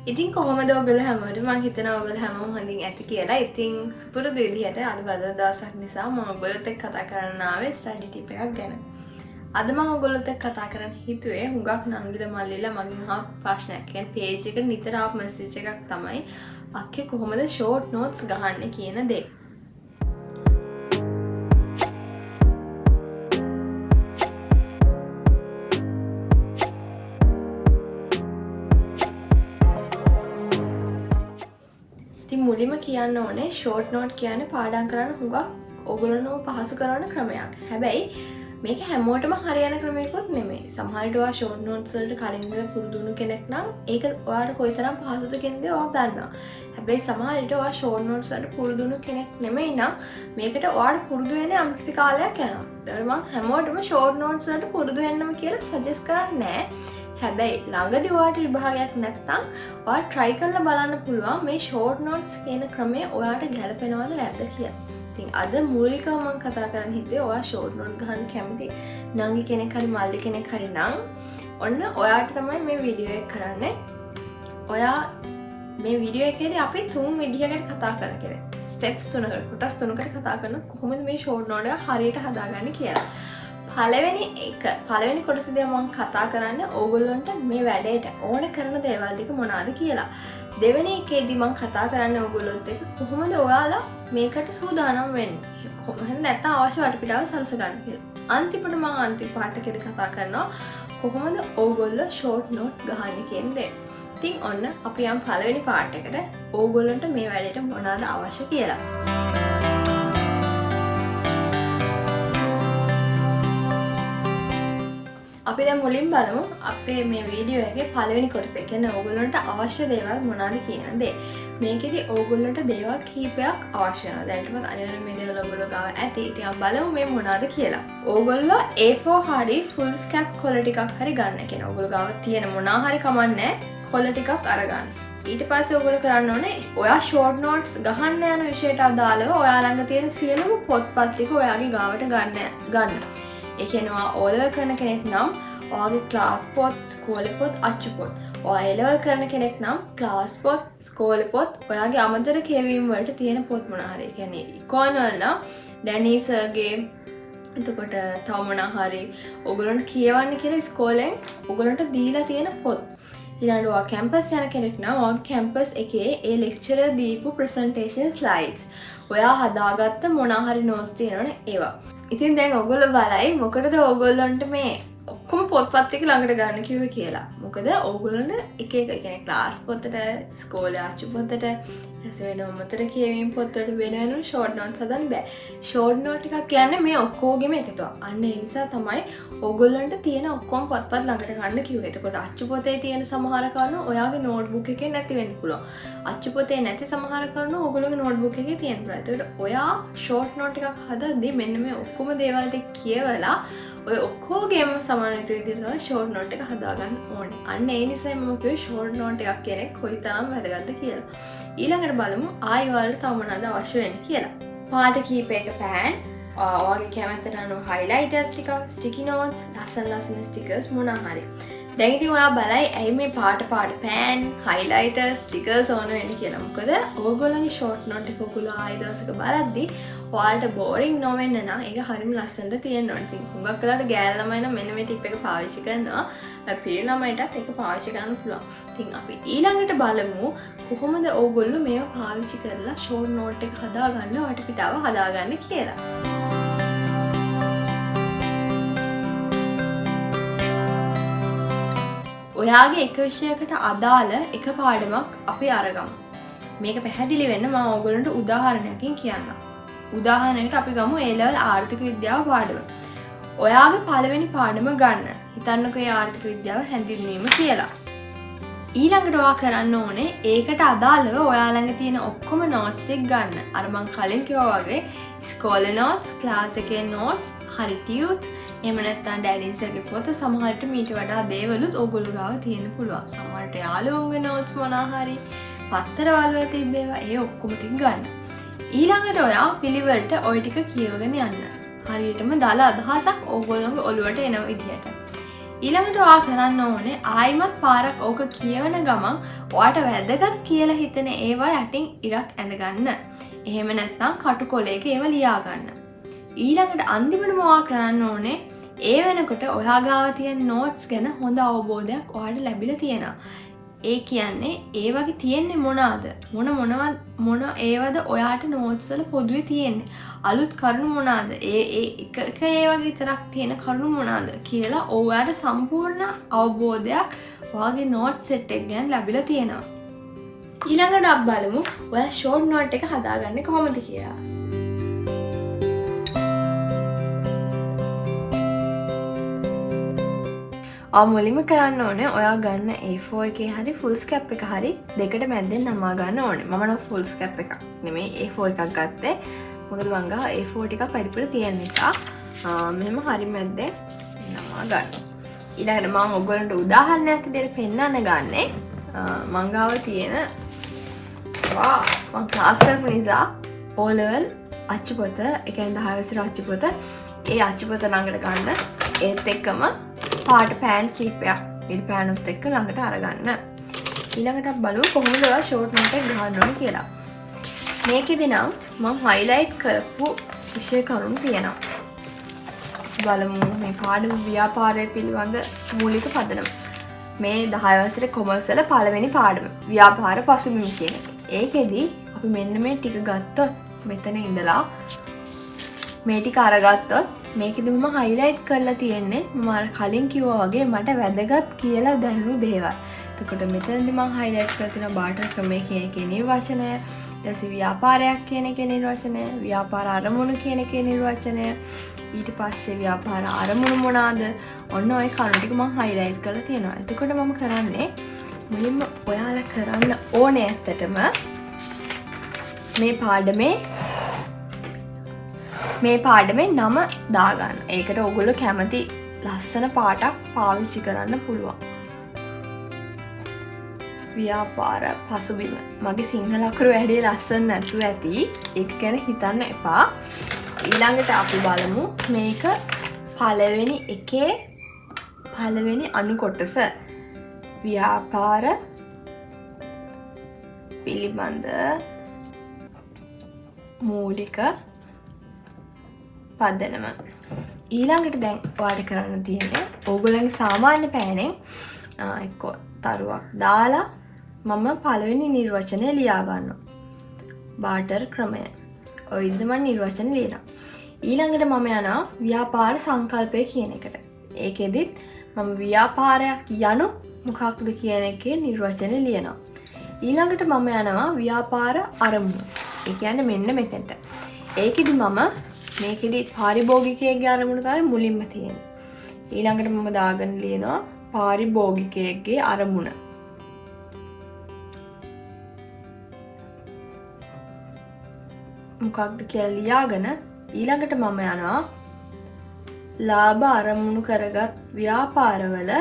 ඉතින් කොහොමද ඔයගොල්ලෝ හැමෝටම මම හිතනවා ඔයගොල්ලෝ හැමෝම හොඳින් ඇති කියලා. ඉතින් සුපුරුදු විදිහට අද බදා දවසක් නිසා මම ඔයගොල්ලොත් එක්ක කතා කරන්න ආවේ ස්ටඩි ටිප් එකක් ගැන. අද මම ඔයගොල්ලොත් එක්ක කතා කරන්න හිතුවේ හුඟක් නංගිලා මල්ලිලා මගෙන් අහපු ප්‍රශ්නයක්. කියන්නේ පේජ් එකට නිතර ආපු මෙසේජ් එකක් තමයි අක්කේ කොහොමද ෂෝට් නෝට්ස් ගහන්නේ කියන දේ. මුලින්ම කියන්න ඕනේ ෂෝට් නෝට් කියන්නේ පාඩම් කරන්න හුඟක් ඔයගොල්ලෝ පහසු කරන ක්‍රමයක්. හැබැයි මේක හැමෝටම හරියන ක්‍රමයක්වත් නෙමෙයි. සමහර විට ඔයා ෂෝට් නෝට්ස් වලට කලින් ඉඳලා පුරුදු වුණු කෙනෙක් නම් ඒක ඔයාලට කොයිතරම් පහසුද කියන දේ ඔයා දන්නවා. හැබැයි සමහර විට ඔයා ෂෝට් නෝට්ස් වලට පුරුදු වුණු කෙනෙක් නෙමෙයි නම් මේකට ඔයාලට පුරුදු වෙන්නේ යම්කිසි කාලයක් යනවා. ඒතකොට මම හැමෝටම ෂෝට් නෝට්ස් වලට පුරුදු වෙන්නම කියලා සජෙස්ට් කරන්නේ නැහැ. හැබැයි ළඟදී ඔයාට විභාගයක් නැත්නම් ඔයා try කරලා බලන්න පුළුවන් මේ short notes කියන ක්‍රමය ඔයාට ගැලපෙනවද නැද්ද කියලා. ඉතින් අද මූලිකව මම කතා කරන්න හිතුවේ ඔයා short note ගන්න කැමති නංගි කෙනෙක් හරි මල්ලි කෙනෙක් හරි නම් ඔන්න ඔයාට තමයි මේ වීඩියෝ එක කරන්නේ. ඔයා මේ වීඩියෝ එකේදී අපි තුන් විදිහකට කතා කරන්නේ. steps තුනකට කොටස් තුනකට කතා කරන කොහොමද මේ short note එක හරියට හදාගන්නේ කියලා. පළවෙනි කොටසදී මම කතා කරන්නේ ඕගොල්ලන්ට මේ වැඩේට ඕන කරන දේවල් ටික මොනවාද කියලා. දෙවෙනි එකේදී මම කතා කරන්නේ ඕගොල්ලොත් එක්ක කොහොමද ඔයාලා මේකට සූදානම් වෙන්නේ. කොහොමද නැත්නම් අවශ්‍ය වටපිටාව සලසගන්න කියලා. අන්තිමට මම අන්තිම පාර්ට් එකේදී කතා කරනවා කොහොමද ඕගොල්ලෝ ෂෝට් නෝට් ගහන්නේ කියන දේ. ඉතින් ඔන්න අපි යම් පළවෙනි පාර්ට් එකට ඕගොල්ලන්ට මේ වැඩේට මොනවාද අවශ්‍ය කියලා. අපි දැන් මුලින් බලමු අපේ මේ වීඩියෝ එකේ පළවෙනි කොටස. ඒ කියන්නේ ඕගොල්ලන්ට අවශ්‍ය දේවල් මොනවාද කියන දේ. මේකෙදි ඕගොල්ලන්ට දේවල් කීපයක් අවශ්‍ය වෙනවා. දැන්ටමත් අනිවාර්යයෙන් මේ දේවල් ඔයගොල්ලෝ ගාව ඇති. ඉතින් බලමු මේ මොනවාද කියලා. ඕගොල්ලෝ A4 හරි full scap කොළ ටිකක් හරි ගන්න. කියන්නේ ඕගොල්ලෝ ගාව තියෙන මොනවා හරි කමන්නේ කොළ ටිකක් අරගන්න. ඊට පස්සේ ඕගොල්ලෝ කරන්න ඕනේ ඔයා short notes ගහන්න යන විෂයට අදාළව ඔයා ළඟ තියෙන සියලුම පොත්පත් ටික ඔයාගේ ගාවට ගන්න. ඒ කියන්නේ O level කරන කෙනෙක් නම් ඔයාගේ ක්ලාස් පොත්, ස්කෝලේ පොත්, අච්චු පොත්. ඔයා A level කරන කෙනෙක් නම් ක්ලාස් පොත්, ස්කෝලේ පොත්, ඔයාගේ අමතර කියවීම් වලට තියෙන පොත් මොනවා හරි. ඒ කියන්නේ ඉකොනල් නම් ඩැනී සර්ගේ එතකොට තව මොනවා හරි ඔයගොල්ලන්ට කියවන්න කියලා ඉස්කෝලෙන් ඔයගොල්ලන්ට දීලා තියෙන පොත්. ඊළඟට ඔයා කැම්පස් යන කෙනෙක් නම් ඔයාගේ කැම්පස් එකේ ඒ ලෙක්චරර් දීපු ප්‍රසන්ටේෂන් ස්ලයිඩ්ස් ඔයා හදාගත්ත මොනවා හරි නෝට්ස් තියෙනවනේ ඒවා. ඉතින් දැන් ඔයගොල්ලෝ බලයි මොකටද ඔයගොල්ලන්ට මේ ඔක්කොම පොත්පත් ටික ළඟට ගන්න කිව්වේ කියලා. මොකද ඕගොල්ලන්ට එක එක කියන්නේ ක්ලාස් පොතට, ස්කෝලේ ආච්චු පොතට, ඊට වෙනම මතර කියවීම් පොතට වෙන වෙනම ෂෝට් නෝට්ස් හදන්න බෑ. ෂෝට් නෝට් ටිකක් කියන්නේ මේ ඔක්කොගෙම එකතුවක්. අන්න ඒ නිසා තමයි ඕගොල්ලන්ට තියෙන ඔක්කොම පොත්පත් ළඟට ගන්න කිව්වේ. එතකොට අච්චු පොතේ තියෙන සමහර කරුණු ඔයාගේ නෝට්බුක් එකේ නැති වෙන්න පුළුවන්. අච්චු පොතේ නැති සමහර කරුණු ඕගොල්ලෝගේ නෝට්බුක් එකේ තියෙන්න පුළුවන්. එතකොට ඔයා ෂෝට් නෝට් එකක් හදද්දී මෙන්න මේ ඔක්කොම දේවල් ටික කියවලා ඔය ඔක්කොගේම සමානිත විදිහට තමයි ෂෝට් නෝට් එක හදාගන්න ඕනේ. අන්න ඒ නිසා මම කිව්වේ ෂෝට් නෝට් එකක් කියන එක කොයිතරම් වැදගත්ද කියලා. ඊළඟට බලමු ආයි වලට තව මොනවද අවශ්‍ය වෙන්නේ කියලා. පාට කීපයක පෑන්, ඔයාගේ කැමැත්තට අනුව highlighters ටිකක්, sticky notes, ලස්සන stickers මොනවා හරි. දැන් ඉතින් ඔයා බලයි ඇයි මේ පාට පෑන්, highlighters, stickers ඕන වෙන්නේ කියලා. මොකද ඕගොල්ලන්ගේ ෂෝට් නෝට් එක ඔයගොල්ලෝ ආයෙ දවසක බලද්දි ඔයාලට බෝරින් නොවෙන්න නම් ඒක හරියම ලස්සනට තියෙන්න ඕනේ. ඉතින් හුඟක් වෙලාවට ගෑල් ළමයි නම් මෙන්න මේ ටිප් එක පාවිච්චි කරනවා. පිරි ළමයිටත් ඒක පාවිච්චි කරන්න පුළුවන්. ඉතින් අපි ඊළඟට බලමු කොහොමද ඕගොල්ලෝ මේව පාවිච්චි කරලා ෂෝට් නෝට් එක හදාගන්න වටපිටාව හදාගන්න කියලා. ඔයාගේ එක විෂයකට අදාළ එක පාඩමක් අපි අරගමු. මේක පැහැදිලි වෙන්න මම ඕගොල්ලන්ට උදාහරණයකින් කියන්නම්. උදාහරණයකට අපි ගමු A level ආර්ථික විද්‍යාව පාඩම. ඔයාගේ පළවෙනි පාඩම ගන්න. හිතන්නකෝ ඒ ආර්ථික විද්‍යාව හැඳින්වීම කියලා. ඊළඟට ඔයා කරන්න ඕනේ ඒකට අදාළව ඔයා ළඟ තියෙන ඔක්කොම නෝට්ස් ටික ගන්න. අර මම කලින් කිව්වා වගේ ස්කෝලේ නෝට්ස්, ක්ලාස් එකේ නෝට්ස්, හරි ටියුට් එහෙම නැත්නම් ඩැනින්සර්ගේ පොත සමහරට මීට වඩා දේවලුත් ඕගොල්ලෝ ගාව තියෙන්න පුළුවන්. සමහරට යාළුවන්ගේ නෝට්ස් මොනවා හරි පත්තරවල වල තිබ්බේවා ඒ ඔක්කොම ටික ගන්න. ඊළඟට ඔයා පිළිවෙලට ওই ටික කියවගෙන යන්න. හරියටම දාලා අදහසක් ඕගොල්ලෝගේ ඔළුවට එන විදිහට. ඊළඟට ඔයා කරන්න ඕනේ ආයිමත් පාරක් ඕක කියවන ගමන් ඔයාට වැදගත් කියලා හිතෙන ඒවා යටින් ඉරක් ඇඳගන්න. එහෙම නැත්නම් කටුකොලයක ඒවා ලියා ගන්න. ඊළඟට අන්තිමටම ඔයා කරන්න ඕනේ ඒ වෙනකොට ඔයා ගාව තියෙන නෝට්ස් ගැන හොඳ අවබෝධයක් ඔයාට ලැබිලා තියෙනවා. ඒ කියන්නේ ඒ වගේ තියෙන්නේ මොනවාද? මොන ඒවද ඔයාට නෝට්ස් වල පොදුවේ තියෙන්නේ? අලුත් කරුණු මොනවාද? ඒ එක ඒ වගේ විතරක් තියෙන කරුණු මොනවාද කියලා ඔයාට සම්පූර්ණ අවබෝධයක් ඔයාගේ නෝට් සෙට් එක ගැන ලැබිලා තියෙනවා. ඊළඟට අපි බලමු ඔයා ෂෝට් නෝට් එක හදාගන්නේ කොහොමද කියලා. මුලින්ම කරන්න ඕනේ ඔයා ගන්න A4 එකේ හරි ෆුල් ස්කැප් එක හරි දෙකට මැද්දෙන් නමා ගන්න ඕනේ. මම නම් ෆුල් ස්කැප් එකක් නෙමෙයි A4 එකක් ගත්තේ. මොකද මං ගා A4 ටිකක් වැඩිපුර තියෙන නිසා මෙහෙම හරි මැද්දෙන් නමා ගන්න. ඊළඟට මම ඔයගොල්ලන්ට උදාහරණයක් විදිහට පෙන්නන්න ගන්නේ මං ගාව තියෙන මං ක්ලාස් කරපු නිසා O level අච්චුපොත, ඒ කියන්නේ 10 වසර අච්චුපොත, ඒ අච්චුපොත ළඟට ගන්න. ඒත් එක්කම පාට පෑන් කීපයක් ඉරි පෑනුත් එක්ක ළඟට අරගන්න. ඊළඟට බලමු කොහොමද ඔයා ෂෝට් නෝට් එක ගහන්න ඕනේ කියලා. මේකෙදි නම් මම හයිලයිට් කරපු විෂය කරුණු තියෙනවා. බලමු මේ පාඩම ව්‍යාපාරය පිළිබඳ මූලික පදනම. මේ 10 වසරේ කොමර්ස් වල පළවෙනි පාඩම ව්‍යාපාර පසුබිම කියන එක. ඒකෙදි අපි මෙන්න මේ ටික ගත්තොත් මෙතන ඉඳලා මේ ටික අරගත්තොත් මේකෙදි මම හයිලයිට් කරලා තියෙන්නේ මම අර කලින් කිව්වා වගේ මට වැදගත් කියලා දැනුණු දේවල්. එතකොට මෙතනදී මම හයිලයිට් කරලා තියෙනවා බාටර් ක්‍රමය කියන එකේ නිර්වචනය, ඊට ව්‍යාපාරයක් කියන එකේ නිර්වචනය, ව්‍යාපාර අරමුණු කියන එකේ නිර්වචනය, ඊට පස්සේ ව්‍යාපාර අරමුණු මොනවාද? ඔන්න ඔය කරුණු ටික මම හයිලයිට් කරලා තියෙනවා. එතකොට මම කරන්නේ මුලින්ම ඔයාලා කරන්න ඕනේ ඇත්තටම මේ පාඩමේ නම දාගන්න. ඒකට ඔයගොල්ලෝ කැමති ලස්සන පාටක් පාවිච්චි කරන්න පුළුවන්. ව්‍යාපාර පසුබිම. මගේ සිංහල අකුරු වැඩි ලස්සන නැතුව ඇති. ඒක ගැන හිතන්න එපා. ඊළඟට අපි බලමු මේක පළවෙනි එකේ පළවෙනි අණු කොටස. ව්‍යාපාර පිළිබඳ මූලික පදනම. ඊළඟට දැන් ඔයාලට කරන්න තියෙන්නේ ඕගොල්ලන්ගේ සාමාන්‍ය පෑනෙන් එක්ක තරුවක් දාලා මම පළවෙනි නිර්වචනය ලියා ගන්නවා. බාටර් ක්‍රමය. ඔය විදිහට මම නිර්වචන ලියනවා. ඊළඟට මම යනවා ව්‍යාපාර සංකල්පය කියන එකට. ඒකෙදිත් මම ව්‍යාපාරයක් යනු මොකක්ද කියන එකේ නිර්වචනය ලියනවා. ඊළඟට මම යනවා ව්‍යාපාර අරමුණු. ඒ කියන්නේ මෙන්න මෙතෙන්ට. ඒකෙදි මම මේකෙදි පාරිභෝගිකයෙක්ගේ අරමුණ තමයි මුලින්ම තියෙන්නේ. ඊළඟට මම දාගෙන ලියනවා පාරිභෝගිකයෙක්ගේ අරමුණ. මොකක්ද කියලා ලියාගෙන ඊළඟට මම යනවා ලාභ අරමුණු කරගත් ව්‍යාපාරවල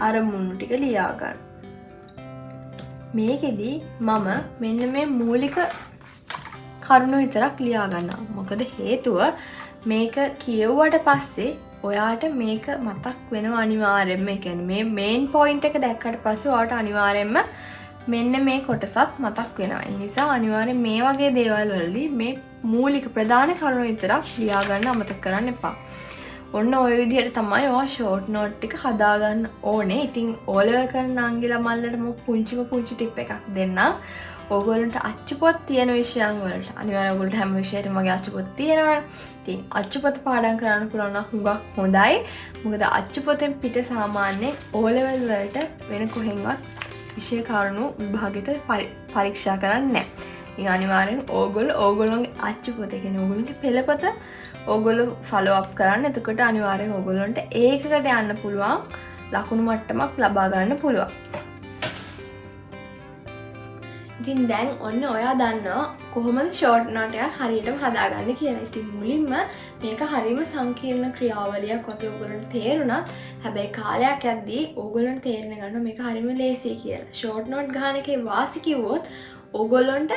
අරමුණු ටික ලියා ගන්න. මේකෙදි මම මෙන්න මේ මූලික කරුණු විතරක් ලියා ගන්නවා. මොකද හේතුව මේක කියවුවට පස්සේ ඔයාට මේක මතක් වෙනවා අනිවාර්යෙන්ම. ඒ කියන්නේ මේ මේන් පොයින්ට් එක දැක්කට පස්සේ ඔයාට අනිවාර්යෙන්ම මෙන්න මේ කොටසත් මතක් වෙනවා. ඒ නිසා අනිවාර්යෙන් මේ වගේ දේවල් වලදී මේ මූලික ප්‍රධාන කරුණු විතරක් ලියා ගන්න අමතක කරන්න එපා. ඔන්න ඔය විදිහට තමයි ඔයා ෂෝට් නෝට් එක හදාගන්න ඕනේ. ඉතින් O level කරන අංගිලා මල්ලට මම පුංචි ටිප් එකක් දෙන්නම්. ඔයගොල්ලන්ට අච්චුපොත් තියෙන විෂයන් වලට අනිවාර්යයෙන් ඔයගොල්ලන්ට හැම විෂයකටම මගේ අච්චුපොත් තියෙනවා. ඉතින් අච්චුපොත් පාඩම් කරන්න පුළුවන් නම් හුඟක් හොඳයි. මොකද අච්චුපොතෙන් පිට සාමාන්‍යයෙන් O level වලට වෙන කොහෙන්වත් විෂය කරුණු විභාගෙට පරීක්ෂා කරන්නේ නැහැ. ඉතින් අනිවාර්යෙන් ඕගොල්ලෝගේ අච්චුපොත කියන්නේ ඕගොල්ලෝගේ පෙළපොත ඕගොල්ලෝ ෆලෝ අප් කරන්න. එතකොට අනිවාර්යෙන් ඕගොල්ලන්ට ඒකකට යන්න පුළුවන් ලකුණු මට්ටමක් ලබා ගන්න පුළුවන්. ඉතින් දැන් ඔන්න ඔයා දන්නවා කොහොමද ෂෝට් නෝට් එකක් හරියටම හදාගන්නේ කියලා. ඉතින් මුලින්ම මේක හරියම සංකීර්ණ ක්‍රියාවලියක් වගේ ඕගොල්ලන්ට තේරුණා. හැබැයි කාලයක් යද්දී ඕගොල්ලන්ට තේරෙන්න ගන්නවා මේක හරියම ලේසියි කියලා. ෂෝට් නෝට් ගන්න එකේ වාසි කිව්වොත් ඕගොල්ලන්ට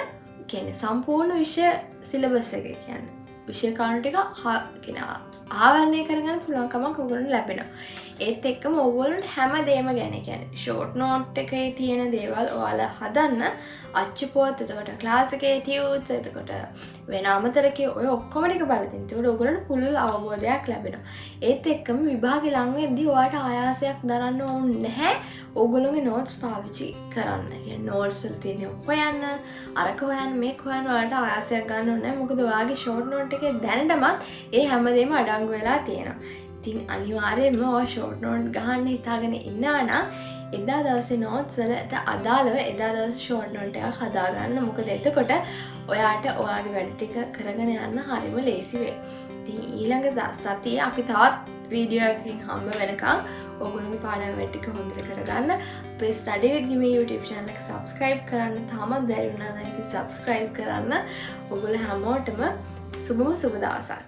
කියන්නේ සම්පූර්ණ විෂය සිලබස් එක කියන්නේ විෂය කාණ්ඩ ටික ආවරණය කරගන්න පුළුවන්කමක් ඔයගොල්ලන්ට ලැබෙනවා. ඒත් එක්කම ඔයගොල්ලන්ට හැමදේම ගැන කියන්නේ ෂෝට් නෝට් එකේ තියෙන දේවල් ඔයාලා හදන්න අච්චු පොත්, එතකොට ක්ලාස් එකේ ටියුට්ස්, එතකොට වෙන අමතරකේ ඔය ඔක්කොම ටික බලලා තින්. ඒකට ඔයගොල්ලන්ට පුළුල් අවබෝධයක් ලැබෙනවා. ඒත් එක්කම විභාගේ ලඟ වෙද්දී ඔයාලට ආයාසයක් දරන්න ඕනේ නැහැ. ඔයගොල්ලෝගේ නෝට්ස් පාවිච්චි කරන්න. කියන්නේ නෝට්ස් වල තියෙන හොයන්න, අරක හොයන්න, මේක හොයන්න ඔයාලට ආයාසයක් ගන්න ඕනේ නැහැ. මොකද ඔයාගේ ෂෝට් නෝට් එකේ දැනටමත් ඒ හැමදේම අඩංගු වෙලා තියෙනවා. ඉතින් අනිවාර්යයෙන්ම ඔය ෂෝට් නෝට් ගහන්න හිතාගෙන ඉන්නා නම් එදා දවසේ නෝට්ස් වලට අදාළව එදා දවසේ ෂෝට් නෝට් එකක් හදාගන්න. මොකද එතකොට ඔයාට ඔයාගේ වැඩ ටික කරගෙන යන්න හරිම ලේසි වෙයි. ඉතින් ඊළඟ සතියේ අපි තවත් වීඩියෝ එකකින් හම්බ වෙනකම් ඔයගොල්ලෝගේ පාඩම් වැඩ ටික හොඳට කරගන්න. අපේ Study with Gimi YouTube channel එක subscribe කරන්න තාමත් බැරි වුණා නම් ඉතින් subscribe කරන්න. ඔයගොල්ලෝ හැමෝටම සුබම සුබ දවසක්.